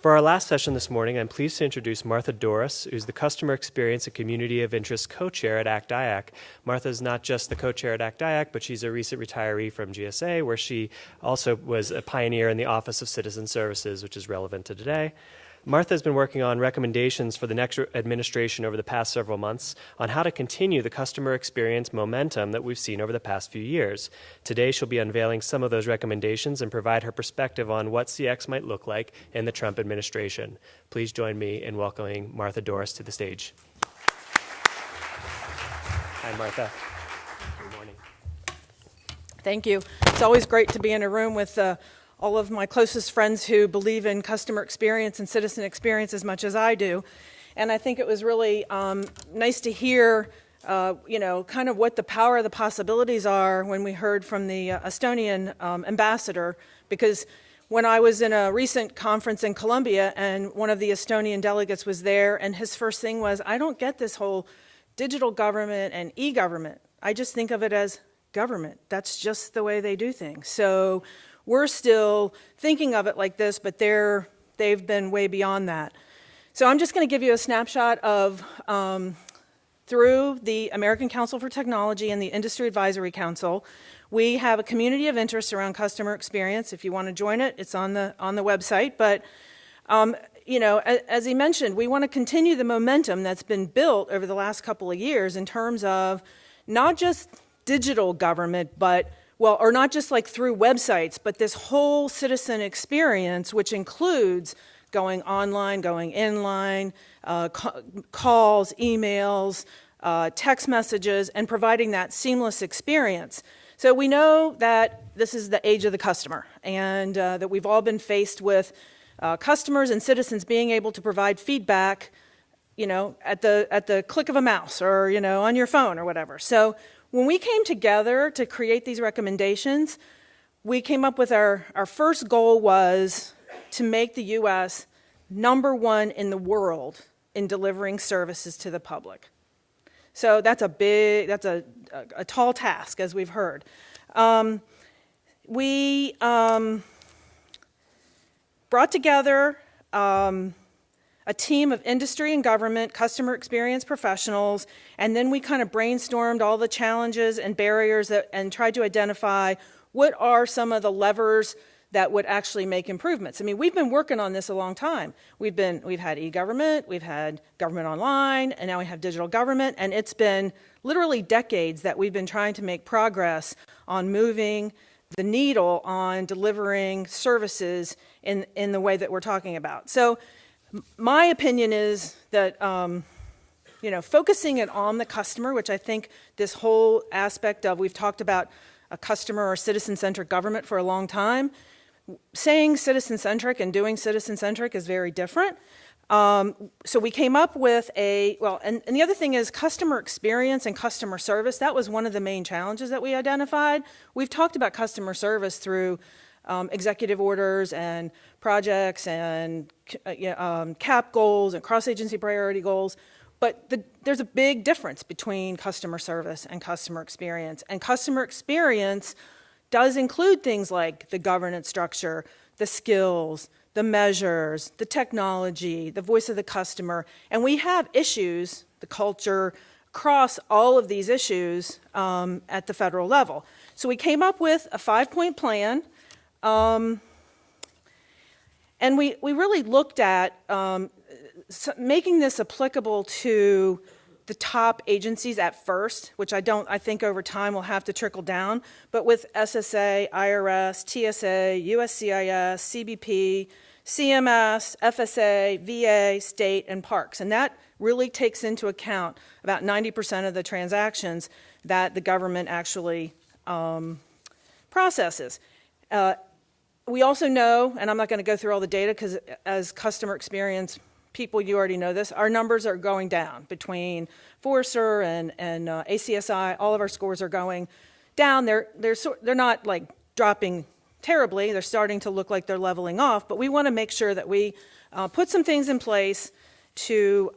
For our last session this morning, I'm pleased to introduce Martha Doris, who's the Customer Experience and Community of Interest Co-Chair at ACT-IAC. Martha is not just the co-chair at ACT-IAC, but she's a recent retiree from GSA, where she also was a pioneer in the Office of Citizen Services, which is relevant to today. Martha has been working on recommendations for the next administration over the past several months on how to continue the customer experience momentum that we've seen over the past few years. Today, she'll be unveiling some of those recommendations and provide her perspective on what CX might look like in the Trump administration. Please join me in welcoming Martha Doris to the stage. Hi, Martha. Good morning. Thank you. It's always great to be in a room with all of my closest friends who believe in customer experience and citizen experience as much as I do. And I think it was really nice to hear, kind of what the power of the possibilities are when we heard from the Estonian ambassador, because when I was in a recent conference in Colombia and one of the Estonian delegates was there, and his first thing was, I don't get this whole digital government and e-government. I just think of it as government. That's just the way they do things. So we're still thinking of it like this, but they've been way beyond that. So I'm just going to give you a snapshot of, through the American Council for Technology and the Industry Advisory Council, we have a community of interest around customer experience. If you want to join it, it's on the website. But, as he mentioned, we want to continue the momentum that's been built over the last couple of years in terms of not just digital government, or not just like through websites, but this whole citizen experience, which includes going online, going inline, calls, emails, text messages, and providing that seamless experience. So we know that this is the age of the customer, and that we've all been faced with customers and citizens being able to provide feedback, at the click of a mouse or, on your phone or whatever. So when we came together to create these recommendations, we came up with our first goal was to make the U.S. #1 in the world in delivering services to the public. So that's a tall task, as we've heard. We brought together a team of industry and government customer experience professionals, and then we kind of brainstormed all the challenges and barriers and tried to identify what are some of the levers that would actually make improvements. I mean, we've been working on this a long time. We've had e-government, we've had government online, and now we have digital government, and it's been literally decades that we've been trying to make progress on moving the needle on delivering services in the way that we're talking about. So my opinion is that, focusing it on the customer, which I think this whole aspect of, we've talked about a customer or citizen-centric government for a long time. Saying citizen-centric and doing citizen-centric is very different. So we came up with and the other thing is customer experience and customer service. That was one of the main challenges that we identified. We've talked about customer service through executive orders and projects and CAP goals and cross-agency priority goals. But there's a big difference between customer service and customer experience. And customer experience does include things like the governance structure, the skills, the measures, the technology, the voice of the customer. And we have issues, the culture, across all of these issues at the federal level. So we came up with a 5-point plan. And we really looked at making this applicable to the top agencies at first, which I think over time will have to trickle down, but with SSA, IRS, TSA, USCIS, CBP, CMS, FSA, VA, state, and parks. And that really takes into account about 90% of the transactions that the government actually processes. We also know, and I'm not going to go through all the data because as customer experience people, you already know this, our numbers are going down between Forrester and ACSI. All of our scores are going down. They're not like dropping terribly. They're starting to look like they're leveling off, but we want to make sure that we put some things in place to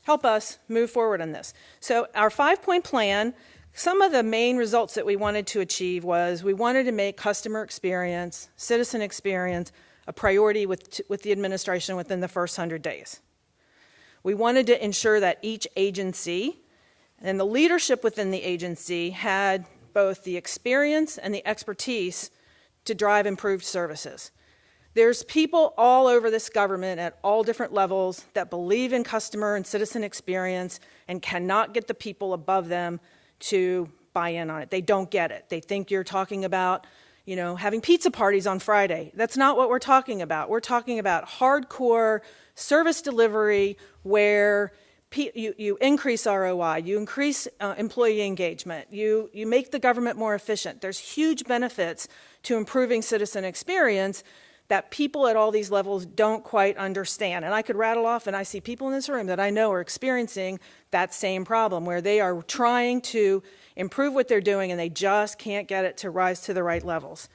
help us move forward on this. So our 5-point plan, some of the main results that we wanted to achieve was we wanted to make customer experience, citizen experience, a priority with the administration within the first 100 days. We wanted to ensure that each agency and the leadership within the agency had both the experience and the expertise to drive improved services. There's people all over this government at all different levels that believe in customer and citizen experience and cannot get the people above them to buy in on it. They don't get it. They think you're talking about, having pizza parties on Friday. That's not what we're talking about. We're talking about hardcore service delivery where you increase ROI, you increase employee engagement, you make the government more efficient. There's huge benefits to improving citizen experience that people at all these levels don't quite understand. And I could rattle off, and I see people in this room that I know are experiencing that same problem, where they are trying to improve what they're doing and they just can't get it to rise to the right levels.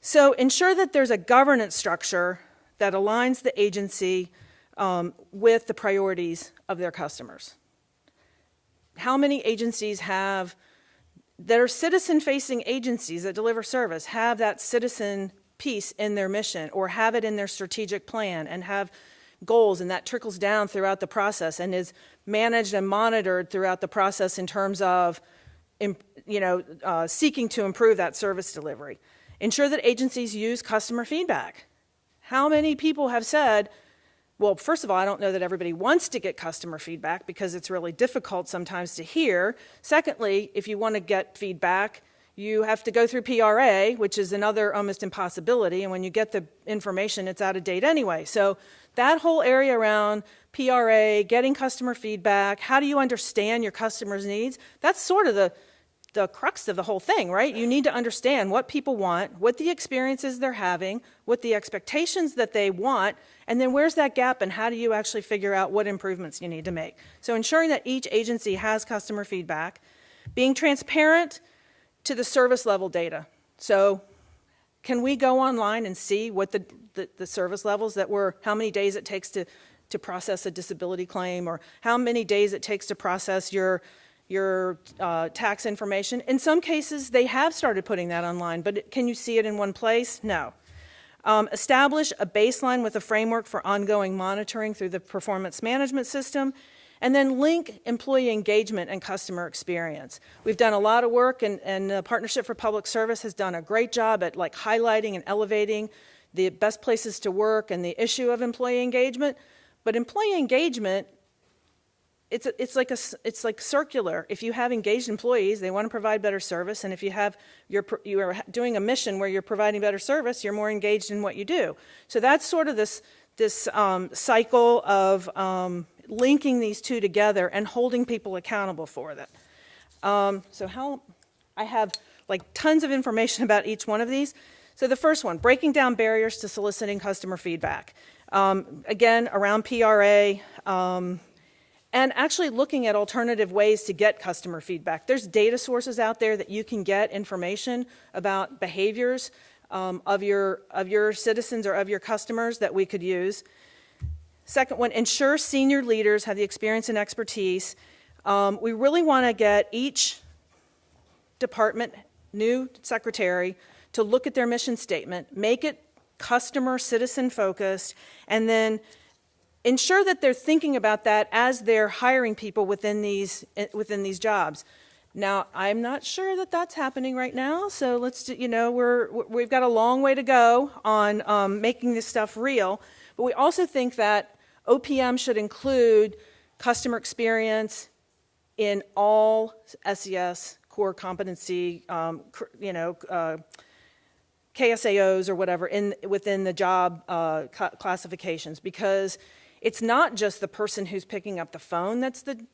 So ensure that there's a governance structure that aligns the agency with the priorities of their customers. How many agencies that are citizen-facing agencies that deliver service have that citizen piece in their mission or have it in their strategic plan and have goals, and that trickles down throughout the process and is managed and monitored throughout the process in terms of seeking to improve that service delivery. Ensure that agencies use customer feedback. How many people have said, well, first of all, I don't know that everybody wants to get customer feedback because it's really difficult sometimes to hear. Secondly, if you want to get feedback, you have to go through PRA, which is another almost impossibility, and when you get the information, it's out of date anyway. So that whole area around PRA, getting customer feedback, how do you understand your customers' needs, that's sort of the crux of the whole thing, right? You need to understand what people want, what the experiences they're having, what the expectations that they want, and then where's that gap and how do you actually figure out what improvements you need to make. So ensuring that each agency has customer feedback, being transparent to the service level data. So can we go online and see what the service levels that were, how many days it takes to process a disability claim, or how many days it takes to process your tax information? In some cases, they have started putting that online, but can you see it in one place? No. Establish a baseline with a framework for ongoing monitoring through the performance management system, and then link employee engagement and customer experience. We've done a lot of work, and the Partnership for Public Service has done a great job at highlighting and elevating the best places to work and the issue of employee engagement. But employee engagement, it's like circular. If you have engaged employees, they want to provide better service, and if you are doing a mission where you're providing better service, you're more engaged in what you do. So that's sort of this cycle of linking these two together and holding people accountable for that. I have tons of information about each one of these. So the first one, breaking down barriers to soliciting customer feedback. Again, around PRA, and actually looking at alternative ways to get customer feedback. There's data sources out there that you can get information about behaviors of your citizens or of your customers that we could use. Second one, ensure senior leaders have the experience and expertise. We really want to get each department, new secretary, to look at their mission statement, make it customer, citizen focused, and then ensure that they're thinking about that as they're hiring people within these jobs. Now, I'm not sure that that's happening right now, so we've got a long way to go on making this stuff real. But we also think that OPM should include customer experience in all SES core competency, KSAOs or whatever within the job classifications, because it's not just the person who's picking up the phone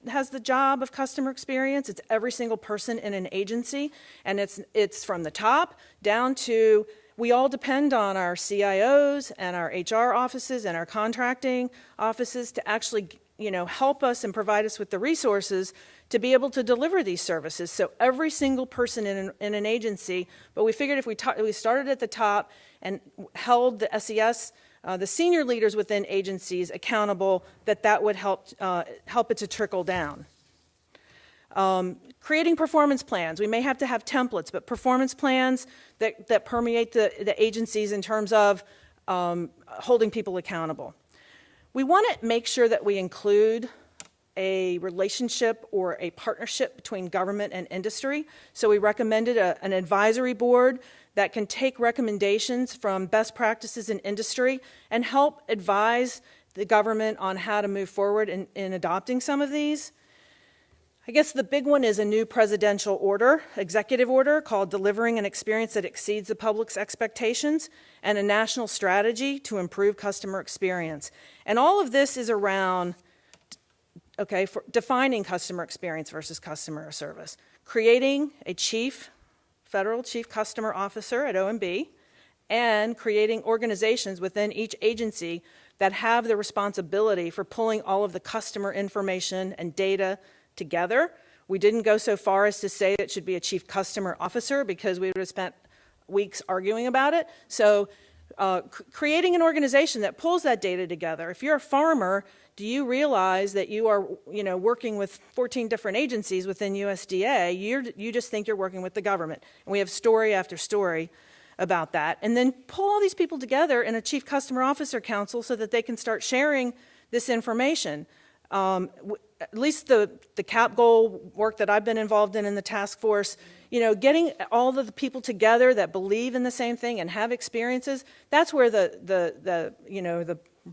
has the job of customer experience. It's every single person in an agency, and it's from the top down to, we all depend on our CIOs and our HR offices and our contracting offices to actually help us and provide us with the resources to be able to deliver these services. So every single person in an agency, but we figured if we started at the top and held the SES, the senior leaders within agencies accountable, that would help it to trickle down. Creating performance plans. We may have to have templates, but performance plans that permeate the agencies in terms of holding people accountable. We want to make sure that we include a relationship or a partnership between government and industry. So we recommended an advisory board that can take recommendations from best practices in industry and help advise the government on how to move forward in adopting some of these. I guess the big one is a new presidential order, executive order, called Delivering an Experience that Exceeds the Public's Expectations, and a national strategy to improve customer experience. And all of this is around, for defining customer experience versus customer service, creating a federal chief customer officer at OMB, and creating organizations within each agency that have the responsibility for pulling all of the customer information and data together. We didn't go so far as to say it should be a chief customer officer because we would have spent weeks arguing about it. So creating an organization that pulls that data together. If you're a farmer, do you realize that you are working with 14 different agencies within USDA? You just think you're working with the government. And we have story after story about that. And then pull all these people together in a chief customer officer council so that they can start sharing this information. At least the CAP goal work that I've been involved in the task force, getting all of the people together that believe in the same thing and have experiences, that's where the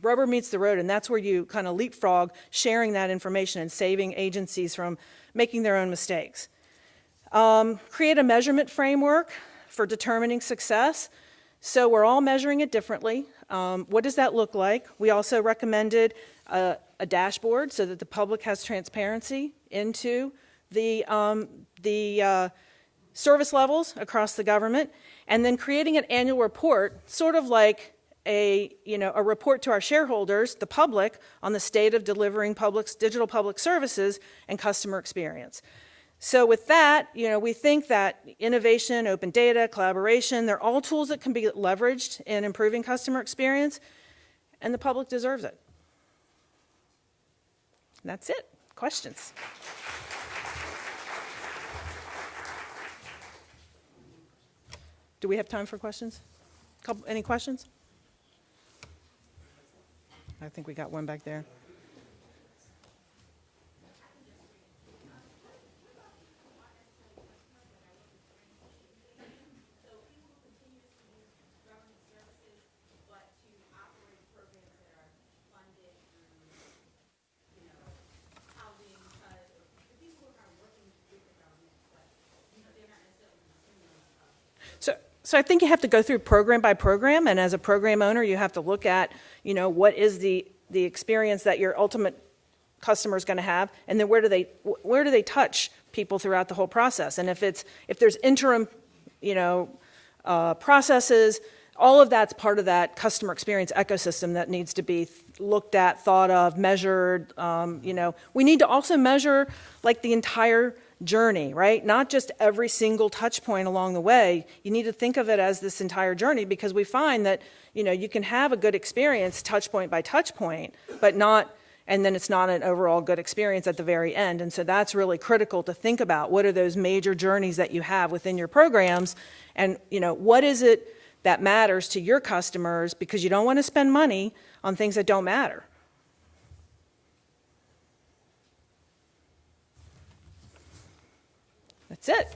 rubber meets the road, and that's where you kind of leapfrog sharing that information and saving agencies from making their own mistakes. Create a measurement framework for determining success. So we're all measuring it differently. What does that look like? We also recommended a dashboard so that the public has transparency into the service levels across the government, and then creating an annual report, sort of like a report to our shareholders, the public, on the state of delivering digital public services and customer experience. So with that, we think that innovation, open data, collaboration, they're all tools that can be leveraged in improving customer experience, and the public deserves it. That's it. Questions? Do we have time for questions? Any questions? I think we got one back there. So I think you have to go through program by program, and as a program owner, you have to look at, what is the experience that your ultimate customer is going to have, and then where do they touch people throughout the whole process? And if there's interim, processes, all of that's part of that customer experience ecosystem that needs to be looked at, thought of, measured. We need to also measure like the entire journey, right? Not just every single touch point along the way. You need to think of it as this entire journey, because we find that, you can have a good experience touch point by touch point, but and then it's not an overall good experience at the very end. And so that's really critical to think about. What are those major journeys that you have within your programs? And, what is it that matters to your customers, because you don't want to spend money on things that don't matter. That's it.